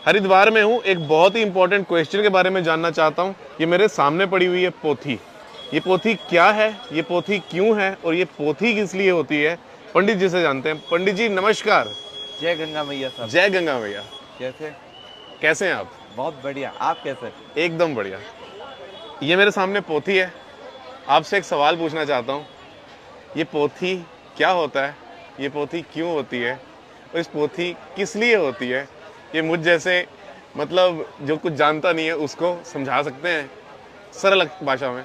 हरिद्वार में हूँ। एक बहुत ही इंपॉर्टेंट क्वेश्चन के बारे में जानना चाहता हूँ। ये मेरे सामने पड़ी हुई है पोथी। ये पोथी क्या है, ये पोथी क्यों है और ये पोथी किस लिए होती है, पंडित जी से जानते हैं। पंडित जी नमस्कार। जय गंगा मैया साहब। जय गंगा मैया। कैसे हैं आप? बहुत बढ़िया, आप कैसे? एकदम बढ़िया। ये मेरे सामने पोथी है। आपसे एक सवाल पूछना चाहता हूँ। ये पोथी क्या होता है, ये पोथी क्यों होती है और इस पोथी किस लिए होती है? ये मुझ जैसे मतलब जो कुछ जानता नहीं है उसको समझा सकते हैं सरल भाषा में?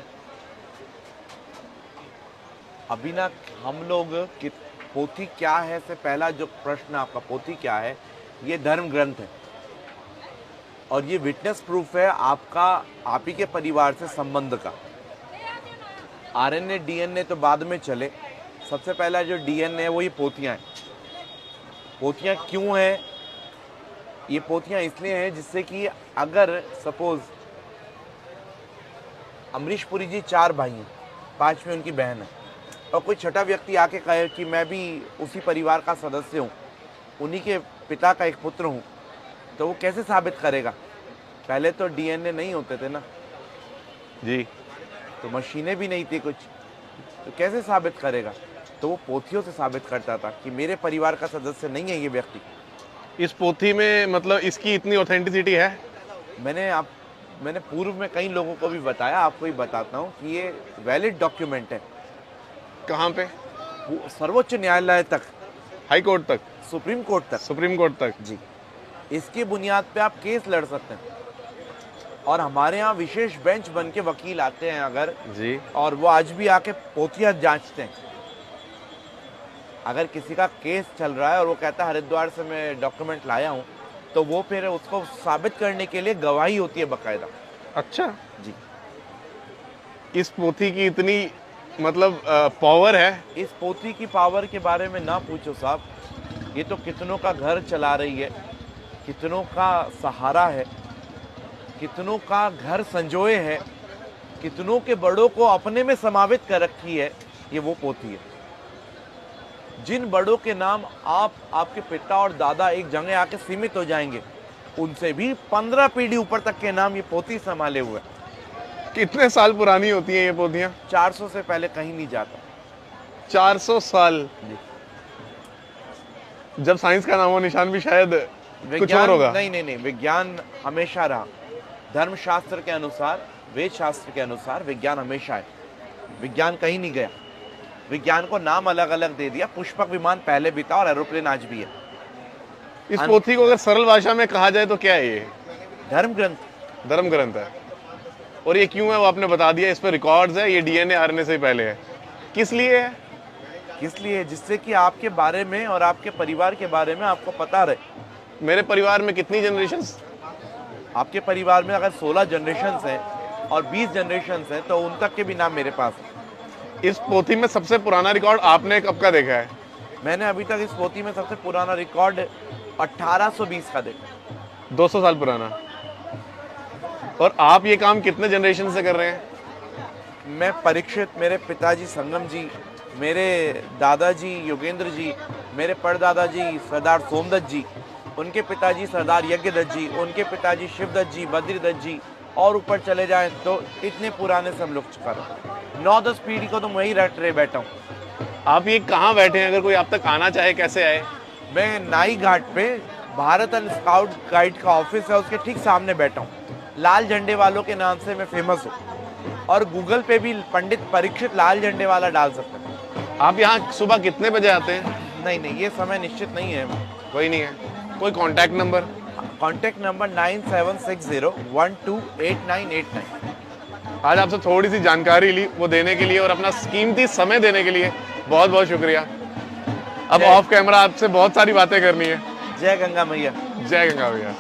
अभी ना हम लोग कि पोथी क्या है से पहला जो प्रश्न आपका, पोथी क्या है, ये धर्म ग्रंथ है और ये विटनेस प्रूफ है आपका, आप ही के परिवार से संबंध का। आरएनए डीएनए तो बाद में चले, सबसे पहला जो डीएनए है वो ये पोथियाँ हैं। पोथियाँ क्यों हैं? ये पोथियाँ इसलिए हैं जिससे कि अगर सपोज अमरीश पुरी जी 4 भाई हैं, 5वीं उनकी बहन है, और कोई छठा व्यक्ति आके कहे कि मैं भी उसी परिवार का सदस्य हूँ, उन्हीं के पिता का एक पुत्र हूँ, तो वो कैसे साबित करेगा? पहले तो डीएनए नहीं होते थे ना जी, तो मशीनें भी नहीं थी कुछ, तो कैसे साबित करेगा? तो वो पोथियों से साबित करता था कि मेरे परिवार का सदस्य नहीं है ये व्यक्ति। इस पोथी में मतलब इसकी इतनी ऑथेंटिसिटी है? मैंने पूर्व में कई लोगों को भी बताया, आपको ही बताता हूँ कि ये वैलिड डॉक्यूमेंट है। कहाँ पे? सर्वोच्च न्यायालय तक, हाई कोर्ट तक, सुप्रीम कोर्ट तक। सुप्रीम कोर्ट तक जी, इसकी बुनियाद पे आप केस लड़ सकते हैं और हमारे यहाँ विशेष बेंच बन के वकील आते हैं अगर जी, और वो आज भी आके पोथियाँ जांचते हैं। अगर किसी का केस चल रहा है और वो कहता है हरिद्वार से मैं डॉक्यूमेंट लाया हूँ, तो वो फिर उसको साबित करने के लिए गवाही होती है बकायदा। अच्छा जी, इस पोथी की इतनी मतलब पावर है? इस पोथी की पावर के बारे में ना पूछो साहब, ये तो कितनों का घर चला रही है, कितनों का सहारा है, कितनों का घर संजोए है, कितनों के बड़ों को अपने में समावित कर रखी है। ये वो पोथी है जिन बड़ों के नाम आपके पिता और दादा एक जगह आके सीमित हो जाएंगे, उनसे भी 15 पीढ़ी ऊपर तक के नाम ये पोथी संभाले हुए। कितने साल पुरानी होती हैं ये पोथियां? 400 से पहले कहीं नहीं जाता। 400 साल? जी। जब साइंस का नामो निशान भी शायद कुछ और विज्ञान होगा। नहीं, विज्ञान हमेशा रहा। धर्मशास्त्र के अनुसार, वेद शास्त्र के अनुसार विज्ञान हमेशा है। विज्ञान कहीं नहीं गया। विज्ञान को नाम अलग अलग दे दिया। पुष्पक विमान पहले भी था और एरोप्लेन आज भी है। इस पोथी को अगर सरल भाषा में कहा जाए तो क्या है ये? धर्म ग्रंथ। धर्म ग्रंथ है। और ये क्यों है वो आपने बता दिया। इस पर रिकॉर्ड्स है, ये डीएनए आरएनए से ही पहले है। किस लिए है? किस लिए? जिससे कि आपके बारे में और आपके परिवार के बारे में आपको पता रहे। मेरे परिवार में कितनी जनरेशंस? आपके परिवार में अगर 16 जनरेशंस हैं और 20 जनरेशंस हैं तो उन तक के भी नाम मेरे पास है। इस पोथी में सबसे पुराना रिकॉर्ड आपने कब का देखा है? मैंने अभी तक इस पोथी में सबसे पुराना रिकॉर्ड 1820 का देखा। 200 साल पुराना। और आप ये काम कितने जनरेशन से कर रहे हैं? मैं परीक्षित, मेरे पिताजी संगम जी, मेरे दादाजी योगेंद्र जी, मेरे परदादाजी सरदार सोमदत्त जी, उनके पिताजी सरदार यज्ञदत्त जी, उनके पिताजी शिवदत्त जी, बद्रीदत्त जी, और ऊपर चले जाएं तो इतने पुराने से हम लोग चुका रहे। 9-10 पीढ़ी को तो मैं ही रट रहे बैठा हूँ। आप ये कहाँ बैठे हैं? अगर कोई आप तक आना चाहे कैसे आए? मैं नाई घाट पे भारत एंड स्काउट गाइड का ऑफिस है, उसके ठीक सामने बैठा हूँ। लाल झंडे वालों के नाम से मैं फेमस हूँ और गूगल पे भी पंडित परीक्षित लाल झंडे वाला डाल सकते हैं। आप यहाँ सुबह कितने बजे आते हैं? नहीं, ये समय निश्चित नहीं है। कोई नहीं है? कोई कांटेक्ट नंबर? Contact number 9760128989। आज आपसे थोड़ी सी जानकारी ली, वो देने के लिए और अपना कीमती समय देने के लिए बहुत बहुत शुक्रिया। अब ऑफ कैमरा आपसे बहुत सारी बातें करनी है। जय गंगा मैया। जय गंगा भैया।